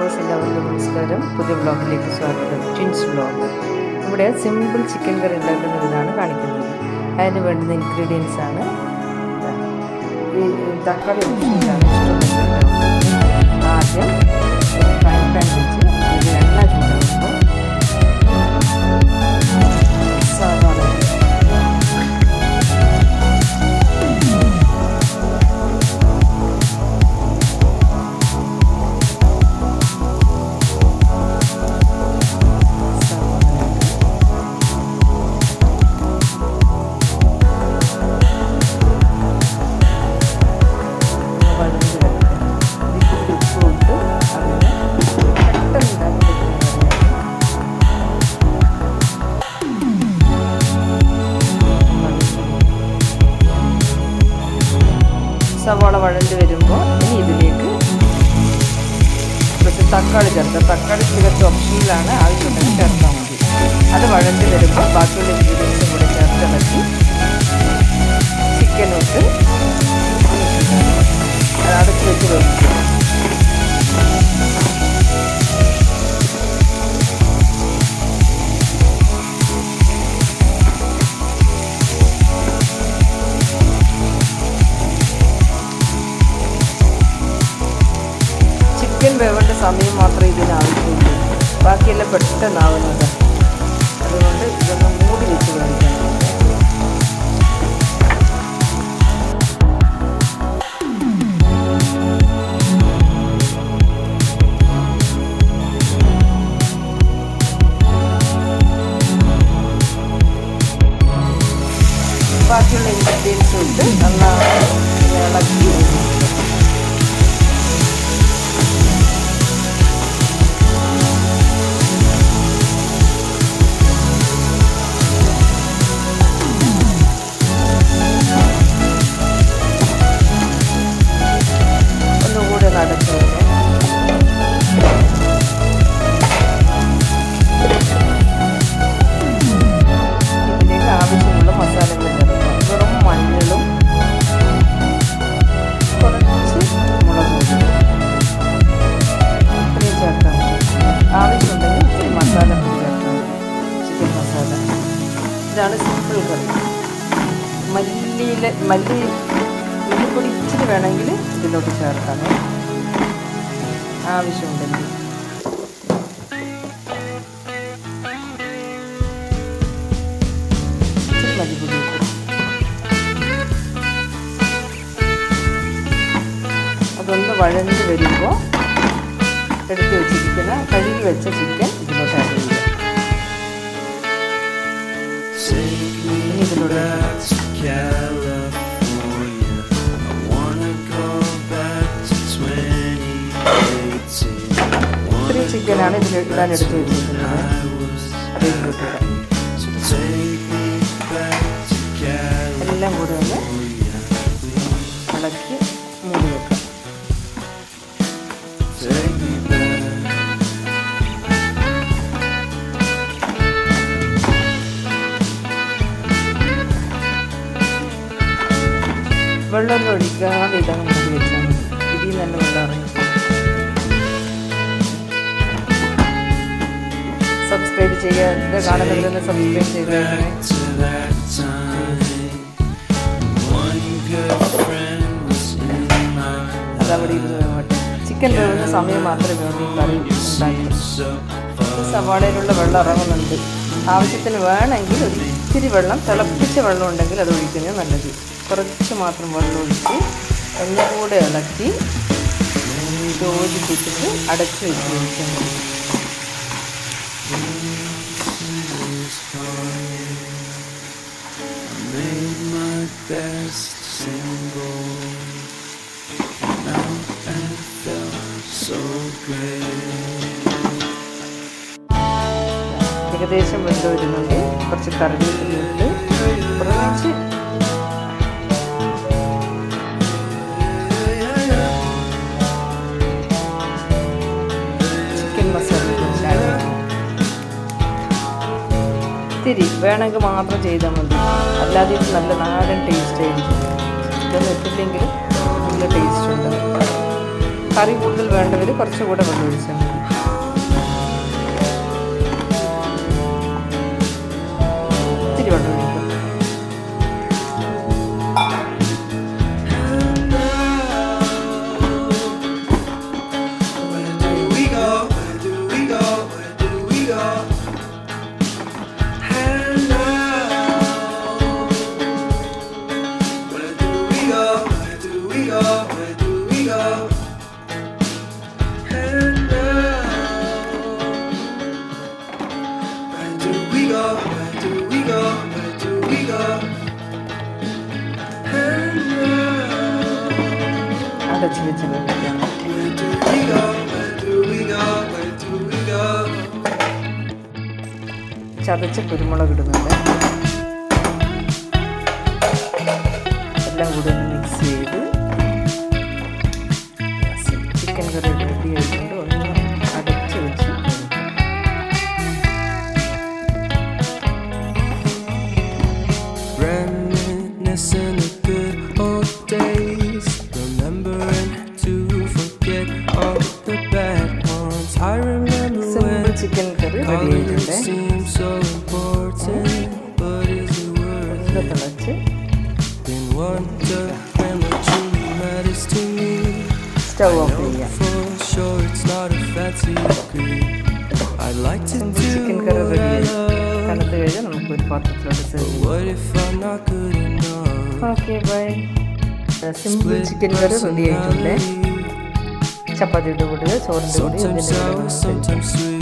Viewers എല്ലാവർക്കും നമസ്കാരം. പുതിയ വ്ളോഗിലേക്ക് സ്വാഗതം. Twins vlog. ഇവിടെ സിമ്പിൾ ചിക്കൻ കറി ഉണ്ടാക്കുന്ന ഇതാണ് കാണിക്കുന്നത്. അതിന് വേണ്ടുന്ന ഇൻഗ്രീഡിയൻസ് ആണ് ഈ തക്കാളി ഓപ്ഷനിലാണ്. ആദ്യം ഫ്രൈ പാൻ വെച്ച് അതിൽ എണ്ണ ചൂടാകുമ്പോൾ സവാള സവാള വഴണ്ട് വരുമ്പോൾ ഇനി ഇതിലേക്ക് കുറച്ച് തക്കാളി ചേർക്കാം. തക്കാളി തികച്ചും ഓപ്ഷനിലാണ്, ആവശ്യമുണ്ടെങ്കിൽ ചേർത്താൽ മതി. അത് വഴണ്ട് വരുമ്പോൾ ബാക്കിയുള്ള ഇൻഗ്രീഡിയൻസും കൂടെ ചേർത്തിളക്കി ചിക്കനിട്ട് അത് അടച്ച് വെച്ച് വെക്കും. ചിക്കൻ വേവേണ്ട സമയം മാത്രമേ ഇതിന് ആവശ്യമുള്ളൂ, ബാക്കിയെല്ലാം പെട്ടെന്നാവുന്നത്. അതുകൊണ്ട് ഇതൊന്ന് മൂടി വെച്ച് കഴിക്കണം. ബാക്കിയുള്ള ഇൻഗ്രീഡിയൻസും ഇട്ട് നന്നായി ഇളക്കി അടച്ചു. ഇതിലേക്ക് ആവശ്യമുള്ള മസാലകൾ ചേർക്കാം. വെറും മഞ്ഞളും കുറച്ച് മുളക് പൊടി ഇത്രയും ചേർത്താൽ മതി. ആവശ്യമുണ്ടെങ്കിൽ ഇത്തിരി മസാല പൊടി ചേർത്താൽ മതി. ചിക്കൻ മസാല. ഇതാണ് സിമ്പിൾ കറി. മല്ലിപ്പൊടി ഇച്ചിരി വേണമെങ്കിൽ ഇതിലോട്ട് ചേർക്കാം ആവശ്യമുണ്ടെങ്കിൽ. മല്ലിപ്പൊടി അതൊന്ന് വഴഞ്ഞ് വരുമ്പോൾ എടുത്ത് വെച്ചിരിക്കുന്ന കഴുകി വെച്ച ചിക്കൻ ഇതിലോട്ട് ആഡ് ചെയ്യുക. ഇനി ഇതിലൂടെ ചിക്കനാണ് ഇതിലിടാൻ എടുത്ത് വെച്ചിരിക്കുന്നത്. അത് ഇതിലിട്ടിടാം. എല്ലാം കൂടെ ഒന്ന് ഇളക്കി മൂടി വെക്കാം. വെള്ളമൊന്നും ഒഴിക്കാതെ ഇതങ്ങ് മൂടി വെച്ചാൽ മതി. ഇതിൽ നല്ല വെള്ളം ഇറങ്ങി. സബ്സ്ക്രൈബ് ചെയ്യുക. കാണുന്നവരൊന്ന് സബ്സ്ക്രൈബ് ചെയ്ത് അതവിടെ ഇരുന്ന് വേവട്ടെ. ചിക്കൻ വേവുന്ന സമയം മാത്രമേ വേണ്ടി കറി ഉണ്ടാക്കി. സവാളയിലുള്ള വെള്ളം ഇറങ്ങുന്നുണ്ട്. ആവശ്യത്തിന് വേണമെങ്കിൽ ഒരു ഇത്തിരി വെള്ളം, തിളപ്പിച്ച വെള്ളം ഉണ്ടെങ്കിൽ അത് ഒഴിക്കുന്നത് നല്ലത്. കുറച്ച് മാത്രം വെള്ളം ഒഴിച്ച് ഒന്നുകൂടെ ഇളക്കി യോജിപ്പിച്ചിട്ട് അടച്ച് വെച്ച് കഴിക്കാൻ മതി. ഏകദേശം വെന്ത് വരുന്നുണ്ട്. കുറച്ച് കറിവേപ്പിലയിട്ട് കുറച്ച് ചിക്കൻ മസാല ഇത്തിരി വേണമെങ്കിൽ മാത്രം ചെയ്താൽ മതി. അല്ലാതെ ഇത് നല്ല നാടൻ ടേസ്റ്റ് ആയിരിക്കും. ഇതൊന്നും ഇട്ടില്ലെങ്കിൽ നല്ല ടേസ്റ്റ് ഉണ്ടാവും. കറി കൂടുതൽ വേണ്ടവർ കുറച്ചുകൂടെ വെള്ളം ഒഴിച്ചാൽ മതി. ഇത്തിരി വെള്ളം ഒഴിക്കും. അടച്ച് വെച്ച് വേവിക്കാം. ചതച്ച കുരുമുളക് ഇടുന്നുണ്ട്. എല്ലാം കൂടി ഒന്ന് മിക്സ് ചെയ്ത് ചിക്കൻ കറി റെഡി ആയിട്ടുണ്ട്. ഒന്ന് അടച്ച് വെച്ച് ചിക്കൻ കറി റെഡി ആയിട്ടുണ്ട്. തിളച്ച് സ്റ്റവ് ഓഫ് ചെയ്യാം. ചിക്കൻ കറി റെഡിയായി. തണുത്ത് കഴിഞ്ഞാൽ നമുക്ക് ഒരു പാത്രത്തിലോട്ട് സെർവ് ചെയ്യാം. Okay bye. സിമ്പിൾ ചിക്കൻ കറി റെഡി ആയിട്ടുണ്ട്. ചപ്പാത്തിയുടെ കൂടെ ചോറിൻ്റെ കൂടെ ഇതിൻ്റെ കൂടെ